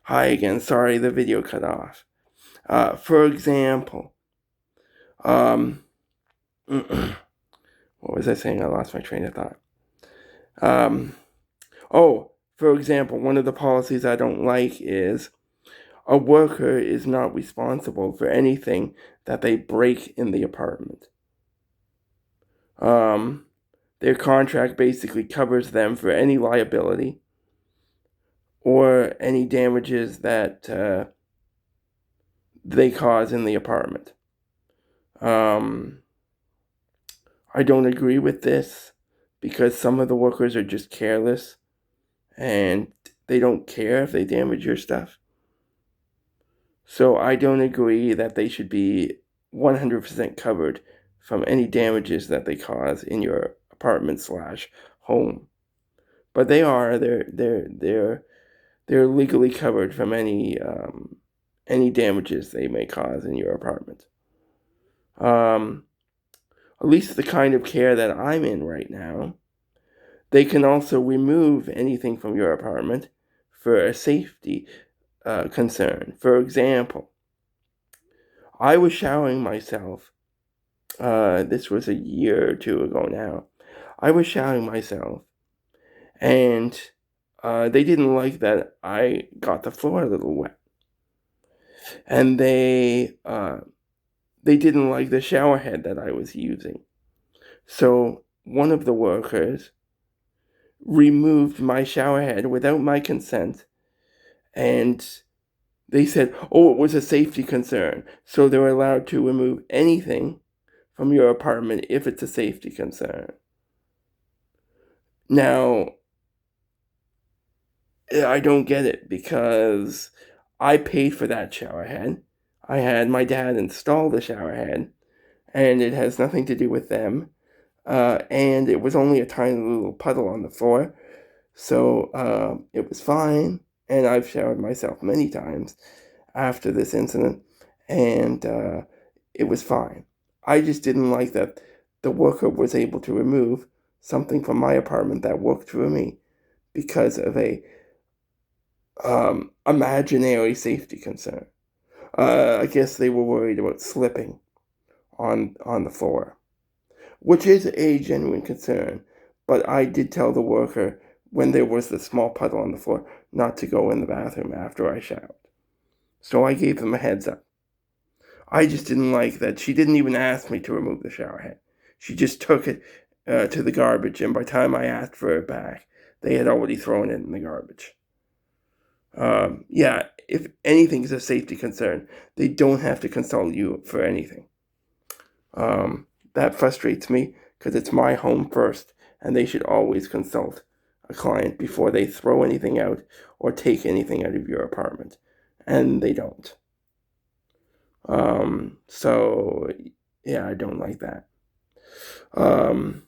Hi again, sorry the video cut off. For example, um, what was I saying? I lost my train of thought. Um, for example, one of the policies I don't like is a worker is not responsible for anything that they break in the apartment. Um, their contract basically covers them for any liability or any damages that they cause in the apartment. Um, I don't agree with this because some of the workers are just careless and they don't care if they damage your stuff. So I don't agree that they should be 100% covered from any damages that they cause in your apartment slash home. But they are. They're legally covered from any damages they may cause in your apartment. At least the kind of care that I'm in right now, they can also remove anything from your apartment for a safety concern. For example, I was showering myself. This was a year or two ago now. I was showering myself, and they didn't like that I got the floor a little wet, and they didn't like the shower head that I was using. So one of the workers removed my shower head without my consent, and they said, oh, it was a safety concern. So they're allowed to remove anything from your apartment if it's a safety concern. Now, I don't get it because I paid for that shower head. I had my dad install the shower head, and it has nothing to do with them. And it was only a tiny little puddle on the floor. So it was fine. And I've showered myself many times after this incident, and it was fine. I just didn't like that the worker was able to remove something from my apartment that worked for me because of a imaginary safety concern. I guess they were worried about slipping on the floor, which is a genuine concern. But I did tell the worker when there was the small puddle on the floor not to go in the bathroom after I showered. So I gave them a heads up. I just didn't like that she didn't even ask me to remove the shower head. She just took it to the garbage, and by the time I asked for it back, they had already thrown it in the garbage. Yeah, if anything is a safety concern, they don't have to consult you for anything. That frustrates me because it's my home first, and they should always consult a client before they throw anything out or take anything out of your apartment, and they don't. So yeah, I don't like that. Um,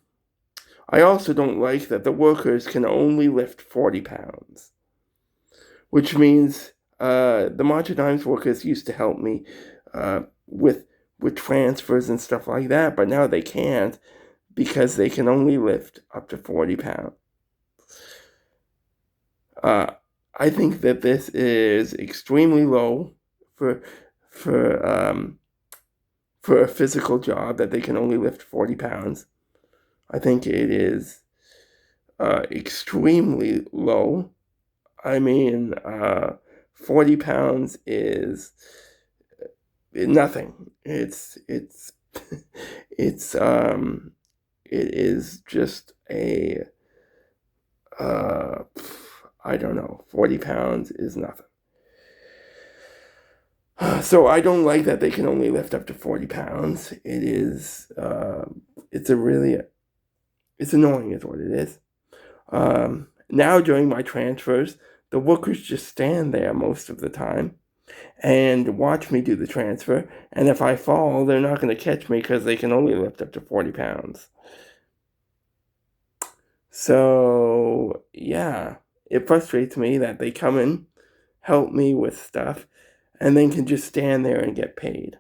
I also don't like that the workers can only lift 40 pounds, which means the Macho Dimes workers used to help me uh, with transfers and stuff like that, but now they can't because they can only lift up to 40 pounds. Uh, I think that this is extremely low for for um, for a physical job that they can only lift 40 pounds. I think it is extremely low. I mean, 40 pounds is nothing. It's it is just a uh, I don't know. 40 pounds is nothing. So I don't like that they can only lift up to 40 pounds. It's a really, it's annoying is what it is. Now during my transfers, the workers just stand there most of the time and watch me do the transfer. And if I fall, they're not going to catch me because they can only lift up to 40 pounds. So, yeah, it frustrates me that they come in, help me with stuff, and then can just stand there and get paid.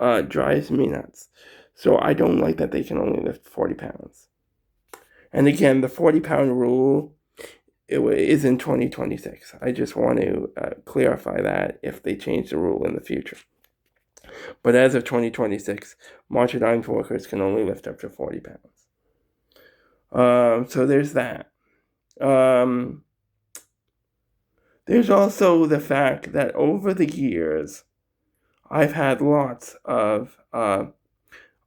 It drives me nuts. So I don't like that they can only lift 40 pounds. And again, the 40-pound rule is in 2026. I just want to clarify that if they change the rule in the future. But as of 2026, Macho Dimes workers can only lift up to 40 pounds. So there's that. There's also the fact that over the years, I've had lots of, I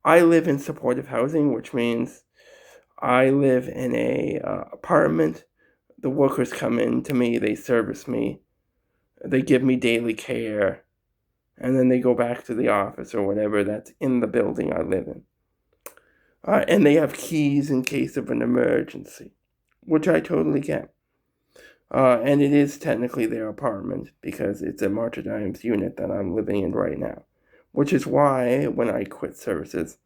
live in supportive housing, which means I live in a apartment. The workers come in to me, they service me, they give me daily care, and then they go back to the office or whatever that's in the building I live in. And they have keys in case of an emergency, which I totally get. And it is technically their apartment because it's a Macho Dimes unit that I'm living in right now, which is why when I quit services,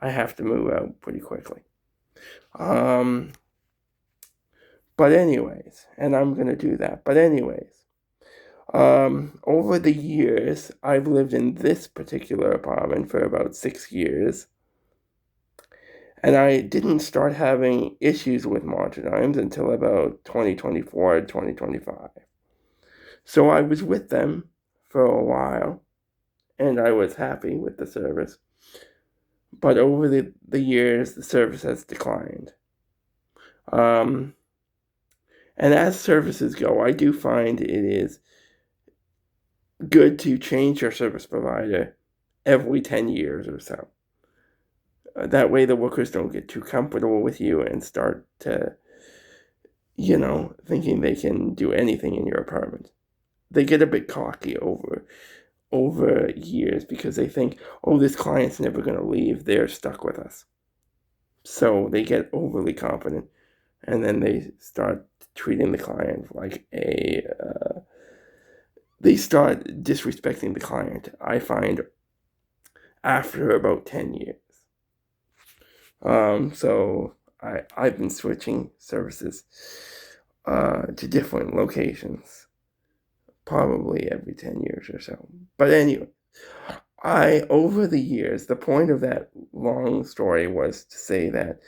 I have to move out pretty quickly. But anyways, and I'm going to do that. But anyways, over the years, I've lived in this particular apartment for about 6 years. And I didn't start having issues with Macho Dimes until about 2024, 2025. So I was with them for a while, and I was happy with the service. But over the years, the service has declined. And as services go, I do find it is good to change your service provider every 10 years or so. That way the workers don't get too comfortable with you and start to, thinking they can do anything in your apartment. They get a bit cocky over years because they think, oh, this client's never going to leave. They're stuck with us. So they get overly confident, and then they start treating the client like they start disrespecting the client, I find, after about 10 years. So I've been switching services to different locations probably every 10 years or so. But anyway, over the years, the point of that long story was to say that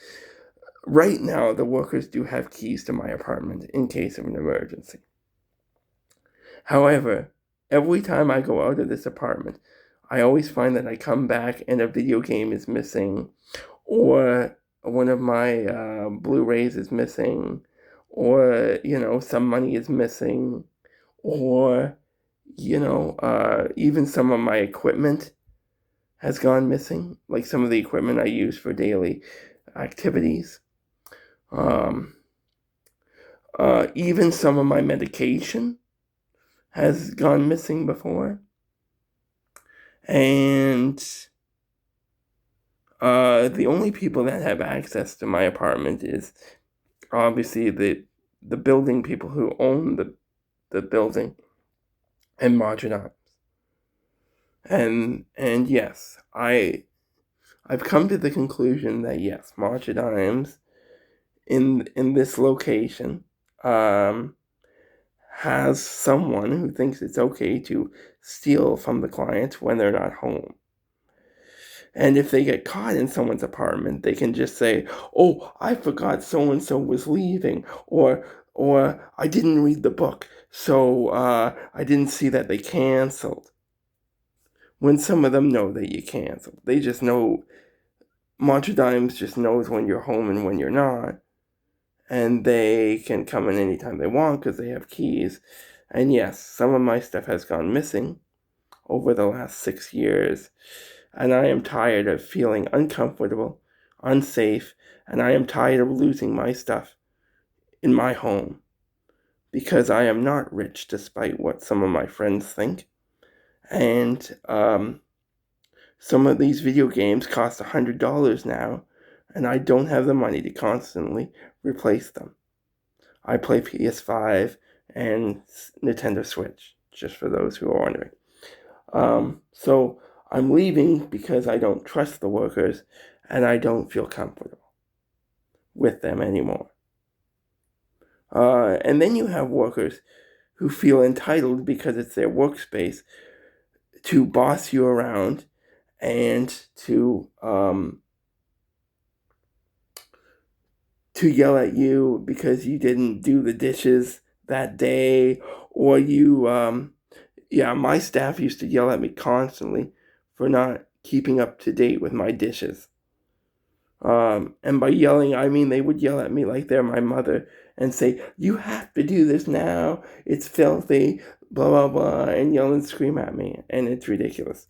right now the workers do have keys to my apartment in case of an emergency. However, every time I go out of this apartment, I always find that I come back and a video game is missing, or one of my Blu-rays is missing, or, some money is missing, or, even some of my equipment has gone missing, like some of the equipment I use for daily activities. Even some of my medication has gone missing before. And the only people that have access to my apartment is obviously the building people who own the building and Macho Dimes. And yes, I've come to the conclusion that yes, Macho Dimes in this location has someone who thinks it's okay to steal from the client when they're not home. And if they get caught in someone's apartment, they can just say, "Oh, I forgot so and so was leaving," or "I didn't read the book, so I didn't see that they canceled." When some of them know that you canceled, they just know. Macho Dimes just knows when you're home and when you're not, and they can come in anytime they want because they have keys. And yes, some of my stuff has gone missing over the last 6 years. And I am tired of feeling uncomfortable, unsafe, and I am tired of losing my stuff in my home because I am not rich despite what some of my friends think. And some of these video games cost $100 now, and I don't have the money to constantly replace them. I play PS5 and Nintendo Switch, just for those who are wondering. So I'm leaving because I don't trust the workers and I don't feel comfortable with them anymore. And then you have workers who feel entitled because it's their workspace to boss you around and to to yell at you because you didn't do the dishes that day, or my staff used to yell at me constantly for not keeping up to date with my dishes. And by yelling, I mean they would yell at me like they're my mother and say, "You have to do this now. It's filthy," blah, blah, blah, and yell and scream at me. And it's ridiculous.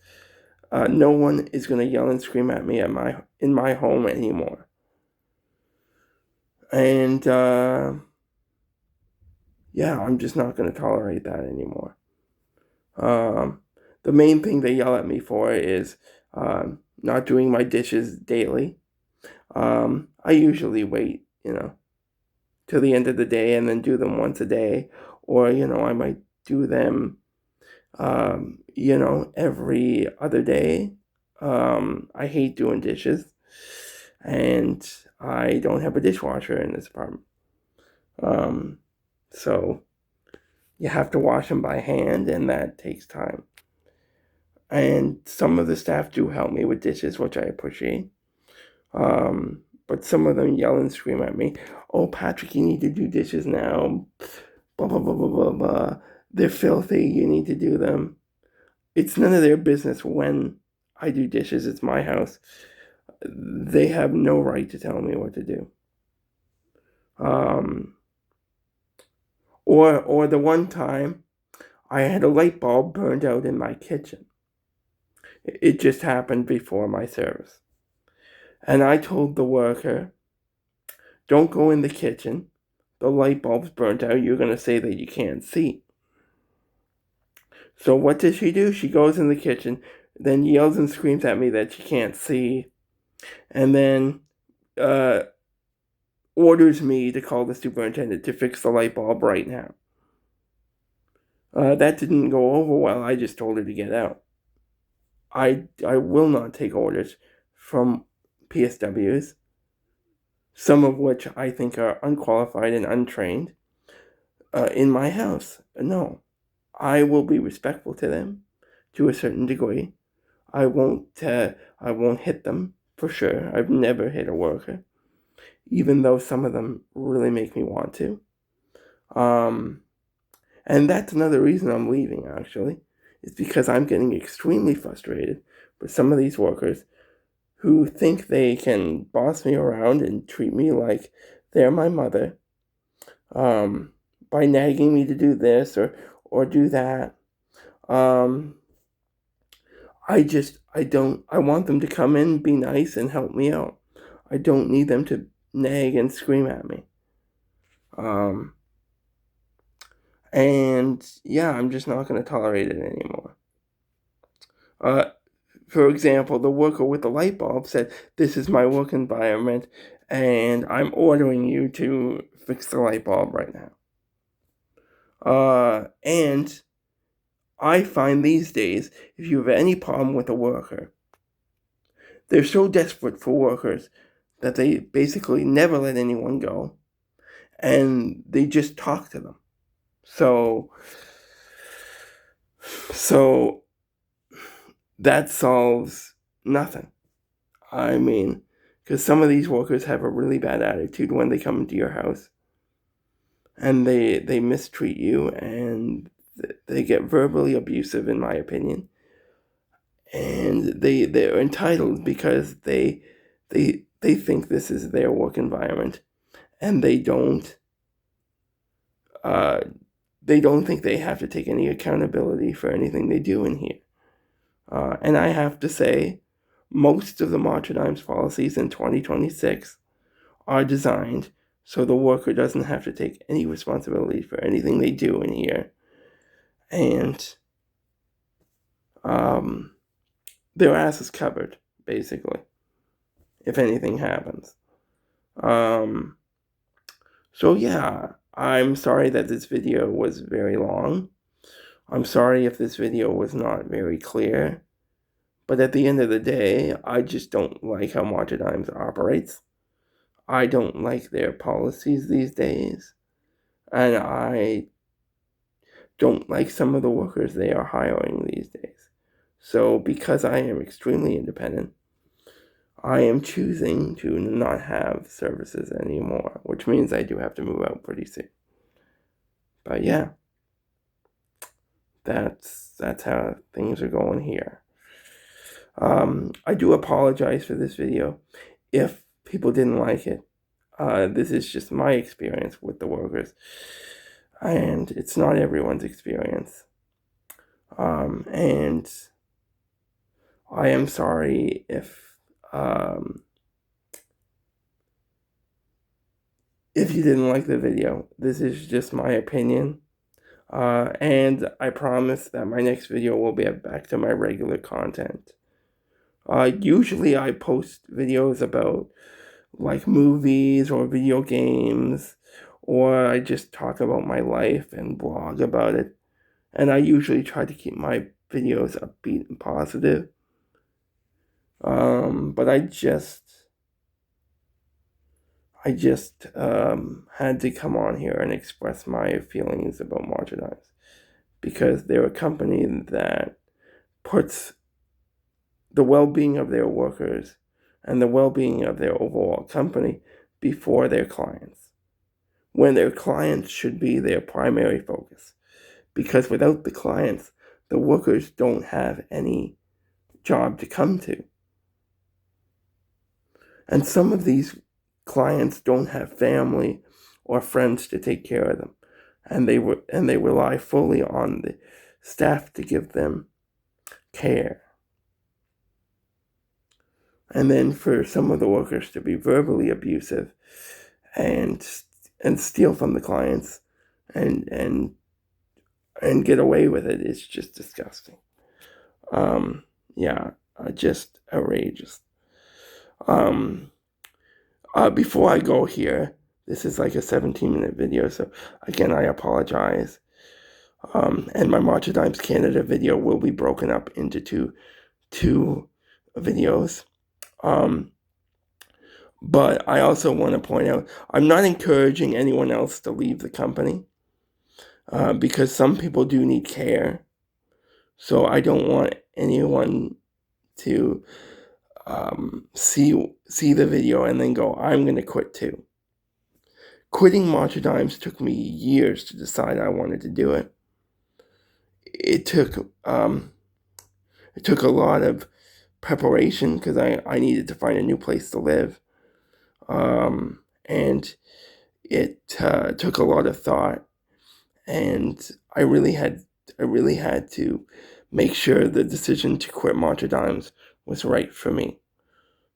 No one is going to yell and scream at me in my home anymore. And, I'm just not going to tolerate that anymore. The main thing they yell at me for is not doing my dishes daily. I usually wait, till the end of the day and then do them once a day. Or, I might do them, every other day. I hate doing dishes. And I don't have a dishwasher in this apartment. So you have to wash them by hand, and that takes time. And some of the staff do help me with dishes, which I appreciate. But some of them yell and scream at me, "Oh, Patrick, you need to do dishes now. Blah, blah, blah, blah, blah, blah. They're filthy. You need to do them." It's none of their business when I do dishes. It's my house. They have no right to tell me what to do. Or the one time I had a light bulb burned out in my kitchen. It just happened before my service. And I told the worker, "Don't go in the kitchen. The light bulb's burnt out. You're going to say that you can't see." So what does she do? She goes in the kitchen, then yells and screams at me that she can't see, and then orders me to call the superintendent to fix the light bulb right now. That didn't go over well. I just told her to get out. I will not take orders from PSWs, some of which I think are unqualified and untrained, in my house. No. I will be respectful to them to a certain degree. I won't hit them, for sure. I've never hit a worker, even though some of them really make me want to. And that's another reason I'm leaving, actually. It's because I'm getting extremely frustrated with some of these workers who think they can boss me around and treat me like they're my mother, by nagging me to do this or do that. I want them to come in, be nice, and help me out. I don't need them to nag and scream at me. And I'm just not going to tolerate it anymore. For example, the worker with the light bulb said, "This is my work environment, and I'm ordering you to fix the light bulb right now." And I find these days, if you have any problem with a worker, they're so desperate for workers that they basically never let anyone go, and they just talk to them. So that solves nothing. I mean, because some of these workers have a really bad attitude when they come into your house, and they mistreat you, and they get verbally abusive, in my opinion. And they're entitled because they think this is their work environment, and they don't think they have to take any accountability for anything they do in here. And I have to say, most of the Martyrdim's policies in 2026 are designed so the worker doesn't have to take any responsibility for anything they do in here. And their ass is covered, basically, if anything happens. So I'm sorry that this video was very long. I'm sorry if this video was not very clear. But at the end of the day, I just don't like how Martyrdimes operates. I don't like their policies these days. And I don't like some of the workers they are hiring these days. So because I am extremely independent, I am choosing to not have services anymore, which means I do have to move out pretty soon. But yeah, that's how things are going here. I do apologize for this video if people didn't like it. This is just my experience with the workers, and it's not everyone's experience. And I am sorry if you didn't like the video. This is just my opinion. And I promise that my next video will be back to my regular content. Usually I post videos about like movies or video games, or I just talk about my life and blog about it. And I usually try to keep my videos upbeat and positive. But I just had to come on here and express my feelings about Marchadimes, because they're a company that puts the well-being of their workers and the well-being of their overall company before their clients, when their clients should be their primary focus. Because without the clients, the workers don't have any job to come to. And some of these clients don't have family or friends to take care of them, and they rely fully on the staff to give them care. And then for some of the workers to be verbally abusive and steal from the clients and get away with it is just disgusting. Just outrageous. Before I go here, this is like a 17-minute video, so again, I apologize. And my Marchadimes Canada video will be broken up into two videos. But I also want to point out, I'm not encouraging anyone else to leave the company, because some people do need care. So I don't want anyone to see the video and then go, I'm going to quit too. Quitting Marchadimes took me years to decide I wanted to do it. It took a lot of preparation, because I needed to find a new place to live. And it took a lot of thought, and I really had to make sure the decision to quit Marchadimes was right for me.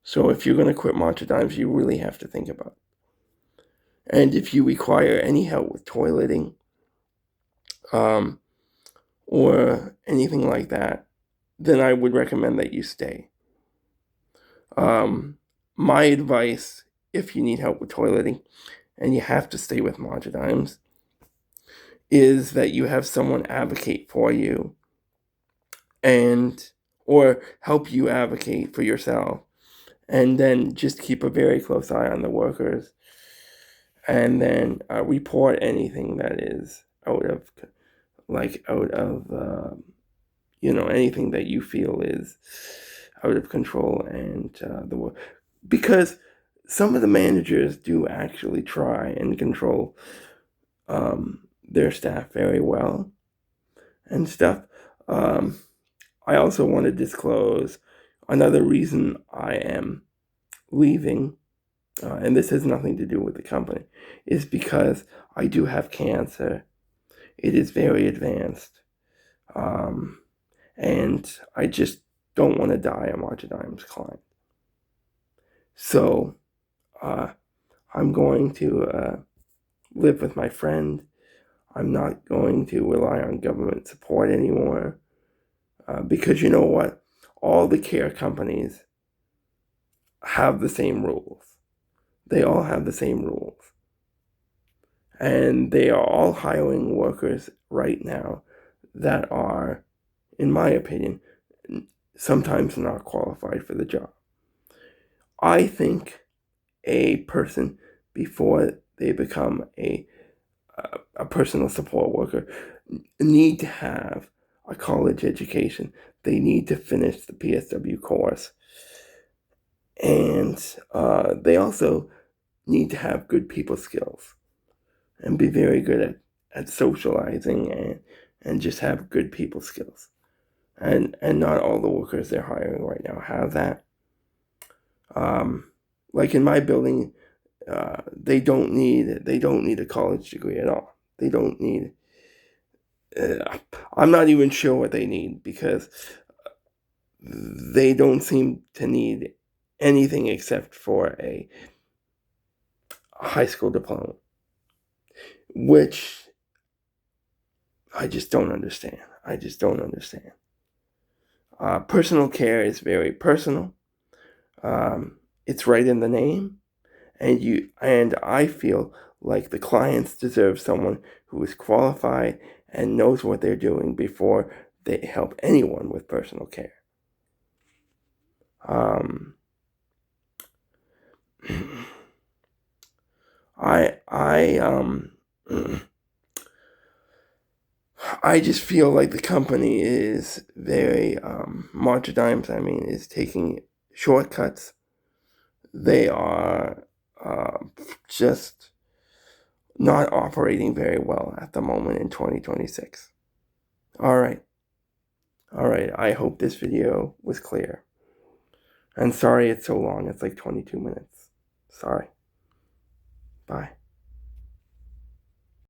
So if you're going to quit Marchadimes, you really have to think about it. And if you require any help with toileting, or anything like that, then I would recommend that you stay. My advice, if you need help with toileting and you have to stay with Marchadimes, is that you have someone advocate for you, or help you advocate for yourself, and then just keep a very close eye on the workers, and then report anything that is out of anything that you feel is out of control, and because some of the managers do actually try and control their staff very well and stuff. I also want to disclose another reason I am leaving, and this has nothing to do with the company, is because I do have cancer. It is very advanced, and I just don't want to die a Marchadimes client. So I'm going to live with my friend. I'm not going to rely on government support anymore, because you know what? All the care companies have the same rules. They all have the same rules. And they are all hiring workers right now that are, in my opinion, sometimes not qualified for the job. I think a person, before they become a personal support worker, need to have a college education. They need to finish the PSW course. And they also need to have good people skills and be very good at socializing and just have good people skills. And not all the workers they're hiring right now have that. Like in my building, they don't need a college degree at all. They don't need. I'm not even sure what they need, because they don't seem to need anything except for a high school diploma, which I just don't understand. I just don't understand. Personal care is very personal. It's right in the name, and I feel like the clients deserve someone who is qualified and knows what they're doing before they help anyone with personal care. I I just feel like the company is very Martyrdime. I mean, is taking shortcuts. They are just not operating very well at the moment in 2026. All right. All right. I hope this video was clear. And sorry it's so long. It's like 22 minutes. Sorry. Bye.